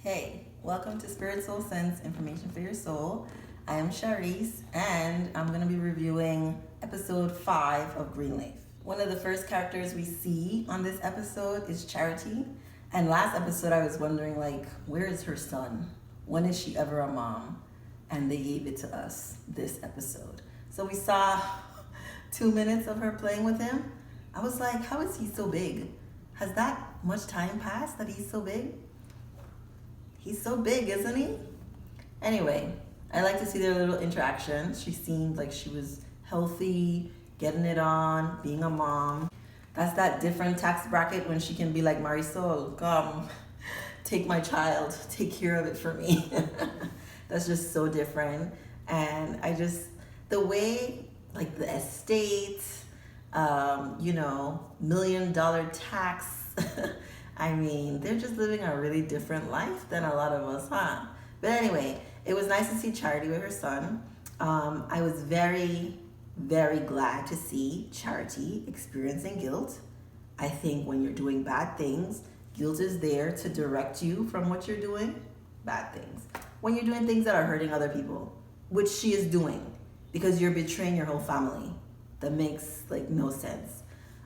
Hey, welcome to Spirit Soul Sense Information for Your Soul. I am Charisse, and I'm going to be reviewing episode 5 of Greenleaf. One of the first characters we see on this episode is Charity. And last episode I was wondering, where is her son? When is she ever a mom? And they gave it to us this episode. So we saw 2 minutes of her playing with him. I was like, how is he so big? Has that much time passed that he's so big? He's so big, isn't he? Anyway, I like to see their little interactions. She seemed like she was healthy, getting it on, being a mom. That's that different tax bracket when she can be like, Marisol, come, take my child, take care of it for me. That's just so different. And the way, the estate, $1 million tax, I mean, they're just living a really different life than a lot of us, huh? But anyway, it was nice to see Charity with her son. I was very, very glad to see Charity experiencing guilt. I think when you're doing bad things, guilt is there to direct you from what you're doing, bad things. When you're doing things that are hurting other people, which she is doing, because you're betraying your whole family. That makes no sense.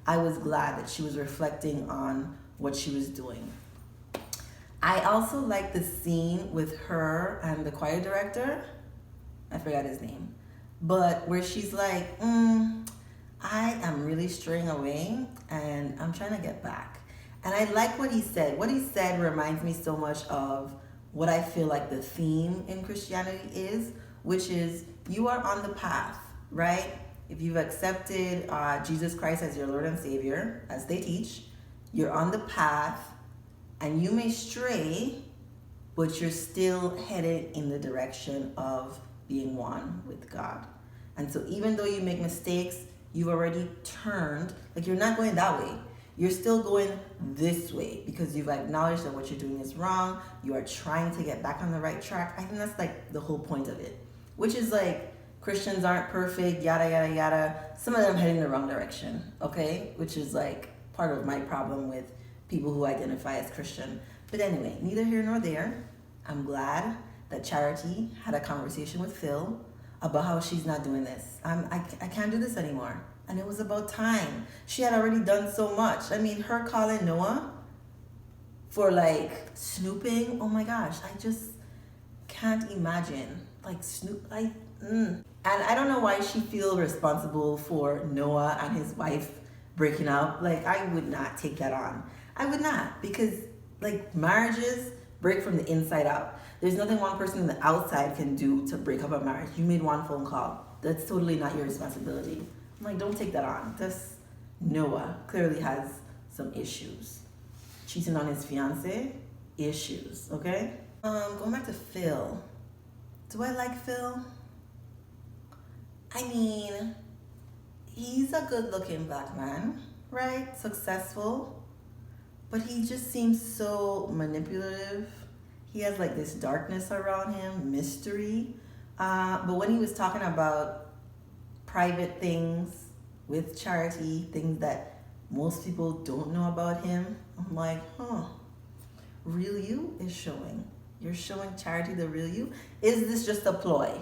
I was glad that she was reflecting on what she was doing. I also like the scene with her and the choir director. I forgot his name. But where she's like, I am really straying away and I'm trying to get back. And I like what he said. What he said reminds me so much of what I feel like the theme in Christianity is, which is you are on the path, right? If you've accepted Jesus Christ as your Lord and Savior, as they teach, you're on the path and you may stray, but you're still headed in the direction of being one with God. And so even though you make mistakes, you've already turned, you're not going that way. You're still going this way because you've acknowledged that what you're doing is wrong. You are trying to get back on the right track. I think that's the whole point of it, which is Christians aren't perfect, yada, yada, yada. Some of them head in the wrong direction, okay? Which is part of my problem with people who identify as Christian. But anyway, neither here nor there. I'm glad that Charity had a conversation with Phil about how she's not doing this. I can't do this anymore. And it was about time. She had already done so much. I mean, her calling Noah for snooping, oh my gosh, I just can't imagine. And I don't know why she feels responsible for Noah and his wife breaking up. I would not take that on. I would not, because marriages break from the inside out. There's nothing one person on the outside can do to break up a marriage. You made one phone call. That's totally not your responsibility. I'm don't take that on. This Noah clearly has some issues. Cheating on his fiance, issues, okay? Going back to Phil. Do I like Phil? I mean, he's a good-looking black man, right? Successful. But he just seems so manipulative. He has this darkness around him, mystery. But when he was talking about private things with Charity, things that most people don't know about him, I'm like, real you is showing. You're showing Charity the real you? Is this just a ploy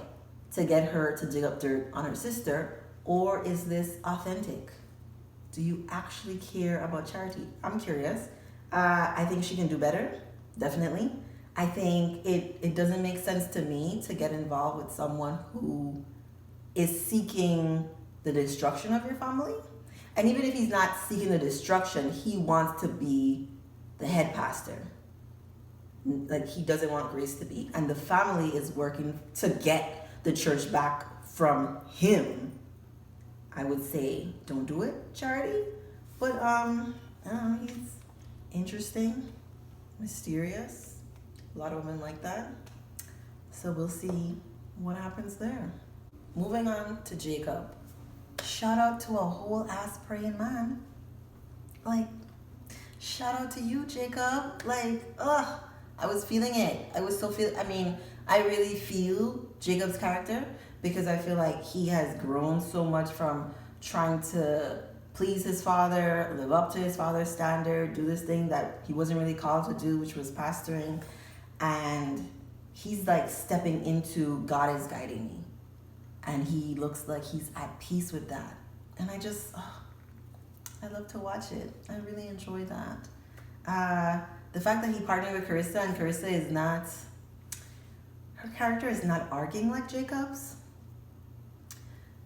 to get her to dig up dirt on her sister, or is this authentic? Do you actually care about Charity? I'm curious. I think she can do better, definitely. I think it doesn't make sense to me to get involved with someone who is seeking the destruction of your family. And even if he's not seeking the destruction, he wants to be the head pastor. He doesn't want Grace to be. And the family is working to get the church back from him. I would say, don't do it, Charity. But I don't know, he's interesting, mysterious. A lot of women like that. So we'll see what happens there. Moving on to Jacob. Shout out to a whole ass praying man. Shout out to you, Jacob. I was feeling it. I really feel Jacob's character because I feel like he has grown so much from trying to please his father, live up to his father's standard, do this thing that he wasn't really called to do, which was pastoring. and he's like stepping into God is guiding me, and he looks like he's at peace with that. And I love to watch it. I really enjoy that. The fact that he partnered with Carissa, and Carissa is not, her character is not arguing like Jacob's.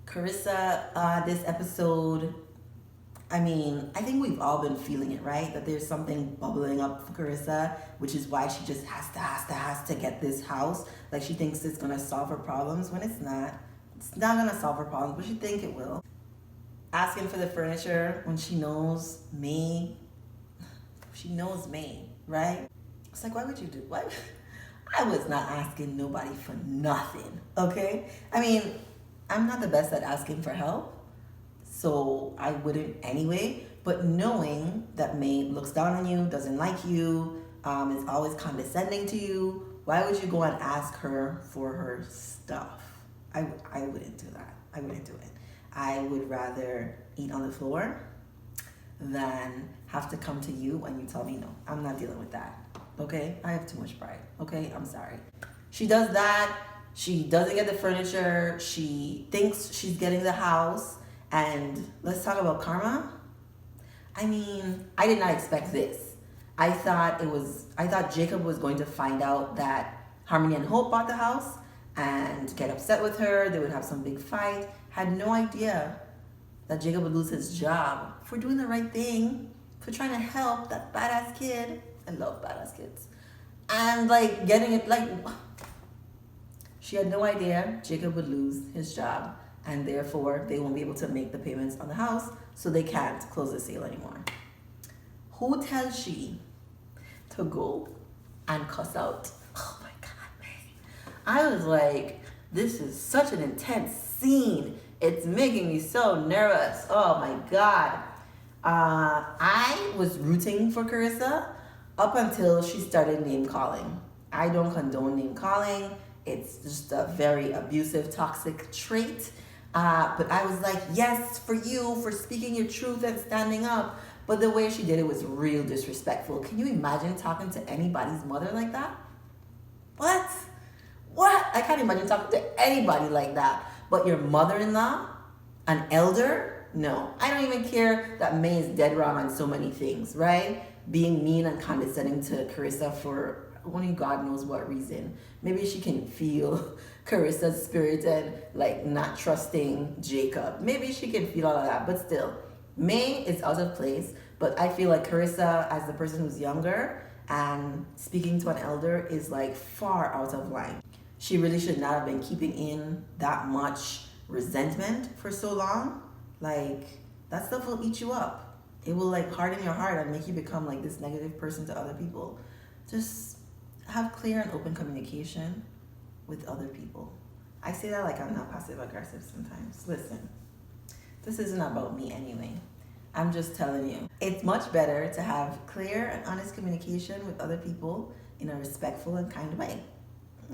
Carissa, this episode, I mean, I think we've all been feeling it, right? That there's something bubbling up for Carissa, which is why she just has to get this house. Like she thinks it's gonna solve her problems when it's not. It's not gonna solve her problems, but she thinks it will. Asking for the furniture when she knows May. She knows May, right? It's like, why would you do what? I was not asking nobody for nothing, okay? I mean, I'm not the best at asking for help, so I wouldn't anyway. But knowing that May looks down on you, doesn't like you, is always condescending to you, why would you go and ask her for her stuff? I wouldn't do that. I wouldn't do it. I would rather eat on the floor than have to come to you and you tell me no. I'm not dealing with that. Okay? I have too much pride. Okay? I'm sorry. She does that. She doesn't get the furniture. She thinks she's getting the house. And let's talk about karma. I mean, I did not expect this. I thought Jacob was going to find out that Harmony and Hope bought the house and get upset with her. They would have some big fight. Had no idea that Jacob would lose his job for doing the right thing, for trying to help that badass kid. I love badass kids. And like getting it, like, she had no idea Jacob would lose his job, and therefore they won't be able to make the payments on the house, so they can't close the sale anymore. Who tells she to go and cuss out? Oh my God, man. I was like, this is such an intense scene. It's making me so nervous. Oh my God. I was rooting for Carissa up until she started name calling. I don't condone name calling. It's just a very abusive, toxic trait. But I was like, yes, for you, for speaking your truth and standing up. But the way she did it was real disrespectful. Can you imagine talking to anybody's mother like that? What? I can't imagine talking to anybody like that. But your mother-in-law, an elder? No. I don't even care that May is dead wrong on so many things, right? Being mean and condescending to Carissa for only God knows what reason. Maybe she can feel Carissa's spirit and like not trusting Jacob. Maybe she can feel all of that, but still, May is out of place. But I feel like Carissa, as the person who's younger and speaking to an elder, is like far out of line. She really should not have been keeping in that much resentment for so long. Like, that stuff will eat you up. It will like harden your heart and make you become like this negative person to other people. Just have clear and open communication with other people. I say that like I'm not passive aggressive sometimes. Listen, this isn't about me anyway. I'm just telling you. It's much better to have clear and honest communication with other people in a respectful and kind way.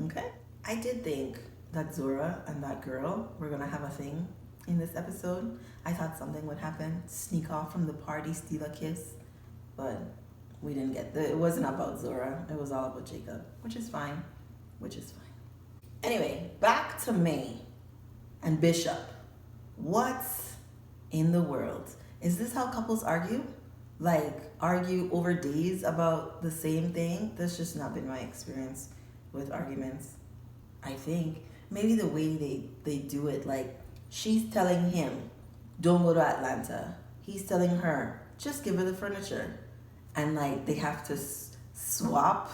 Okay? I did think that Zora and that girl were gonna have a thing in this episode. I thought something would happen, sneak off from the party, steal a kiss, but we didn't get it. Wasn't about Zora. It was all about Jacob, which is fine. Anyway, back to May and Bishop. What in the world? Is this how couples argue? Like, argue over days about the same thing? That's just not been my experience with arguments. I think maybe the way they do it, like she's telling him, don't go to Atlanta. He's telling her, just give her the furniture. And like they have to swap.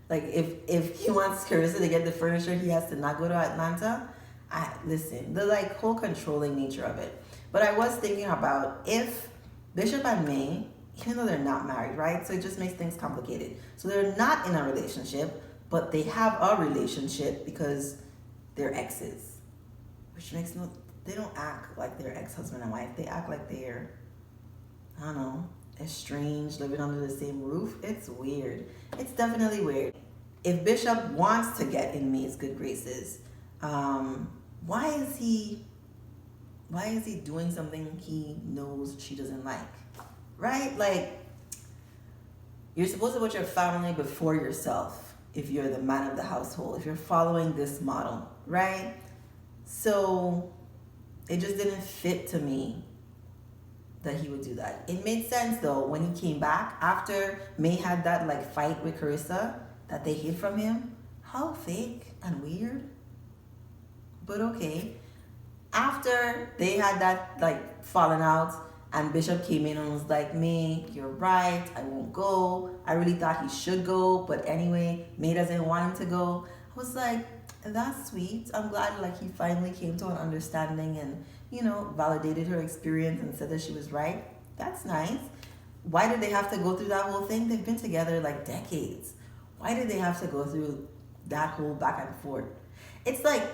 Like if he wants Carissa to get the furniture, he has to not go to Atlanta. Listen, the like whole controlling nature of it. But I was thinking about if Bishop and May, even though they're not married, right? So it just makes things complicated. So they're not in a relationship, but they have a relationship because they're exes. Which makes they don't act like they're ex-husband and wife. They act like they're, I don't know, estranged, living under the same roof. It's weird. It's definitely weird. If Bishop wants to get in May's good graces, why is he doing something he knows she doesn't like? Right? Like, you're supposed to put your family before yourself. if you're the man of the household, if you're following this model, right? So it just didn't fit to me that he would do that. It made sense though when he came back after May had that like fight with Carissa that they hid from him. How fake and weird. But okay. After they had that like falling out and Bishop came in and was like, May, you're right, I won't go. I really thought he should go, but anyway, May doesn't want him to go. I was like, that's sweet. I'm glad like he finally came to an understanding and, you know, validated her experience and said that she was right. That's nice. Why did they have to go through that whole thing? They've been together like decades. Why did they have to go through that whole back and forth? It's like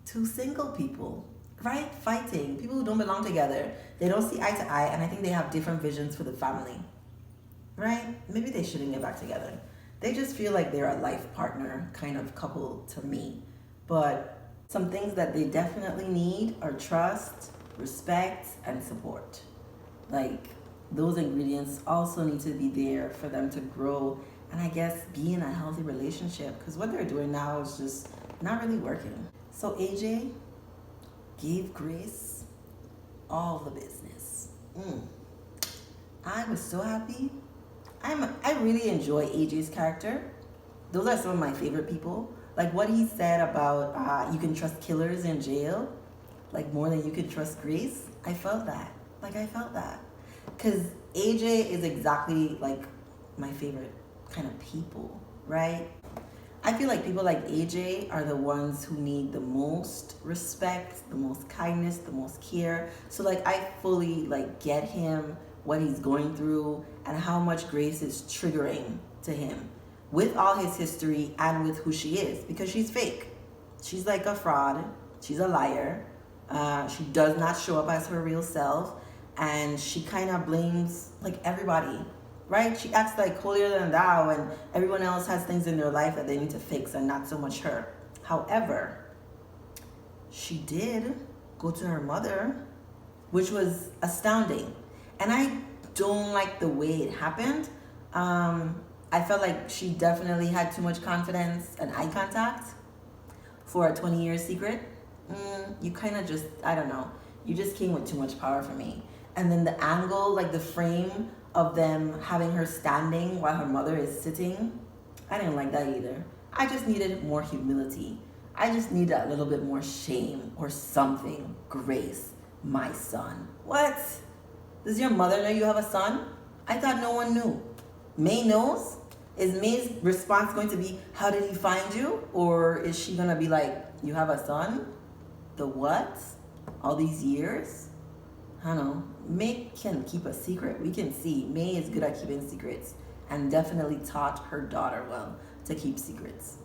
two single people, right? Fighting. People who don't belong together. They don't see eye to eye, and I think they have different visions for the family, right? Maybe they shouldn't get back together. They just feel like they're a life partner kind of couple to me. But some things that they definitely need are trust, respect, and support. Like, those ingredients also need to be there for them to grow and I guess be in a healthy relationship, because what they're doing now is just not really working. So AJ gave Grace all the business. I was so happy. I really enjoy AJ's character. Those are some of my favorite people. Like what he said about you can trust killers in jail, like more than you can trust Grace. I felt that. Because AJ is exactly like my favorite kind of people, right? I feel like people like AJ are the ones who need the most respect, the most kindness, the most care. So like I fully like get him, what he's going through, and how much Grace is triggering to him with all his history and with who she is, because she's fake. She's like a fraud. She's a liar. She does not show up as her real self, and she kind of blames like everybody, right? She acts like holier than thou, and everyone else has things in their life that they need to fix and not so much her. However, she did go to her mother, which was astounding. And I don't like the way it happened. I felt like she definitely had too much confidence and eye contact for a 20-year secret. You kind of just, I don't know, you just came with too much power for me. And then the angle, like the frame of them having her standing while her mother is sitting, I didn't like that either. I just needed more humility. I just needed a little bit more shame or something. Grace, my son. What? Does your mother know you have a son? I thought no one knew. May knows? Is May's response going to be, how did he find you? Or is she going to be like, you have a son? The what? All these years? I don't know. May can keep a secret. We can see May is good at keeping secrets and definitely taught her daughter well to keep secrets.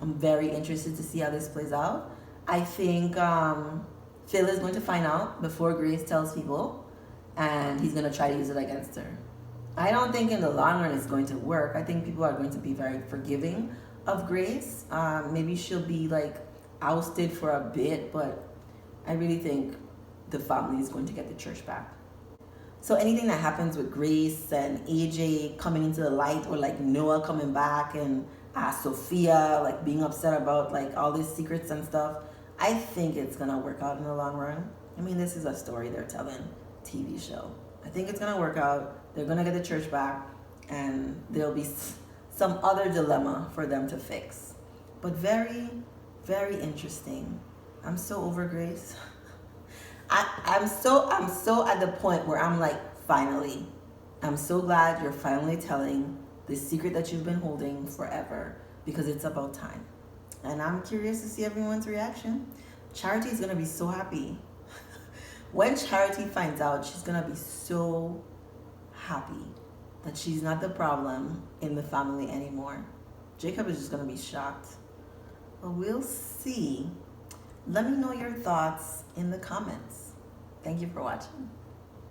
I'm very interested to see how this plays out. I think Phil is going to find out before Grace tells people, and he's going to try to use it against her. I don't think in the long run it's going to work. I think people are going to be very forgiving of Grace. Maybe she'll be like ousted for a bit, but I really think the family is going to get the church back. So anything that happens with Grace and AJ coming into the light, or like Noah coming back and Sophia like being upset about like all these secrets and stuff, I think it's gonna work out in the long run. I mean, this is a story they're telling, TV show. I think it's gonna work out. They're gonna get the church back, and there'll be some other dilemma for them to fix. But very, very interesting. I'm so over Grace. I'm so at the point where I'm like, finally, I'm so glad you're finally telling this secret that you've been holding forever, because it's about time. And I'm curious to see everyone's reaction. Charity is gonna be so happy. When Charity finds out, she's gonna be so happy that she's not the problem in the family anymore. Jacob is just gonna be shocked. But we'll see. Let me know your thoughts in the comments. Thank you for watching.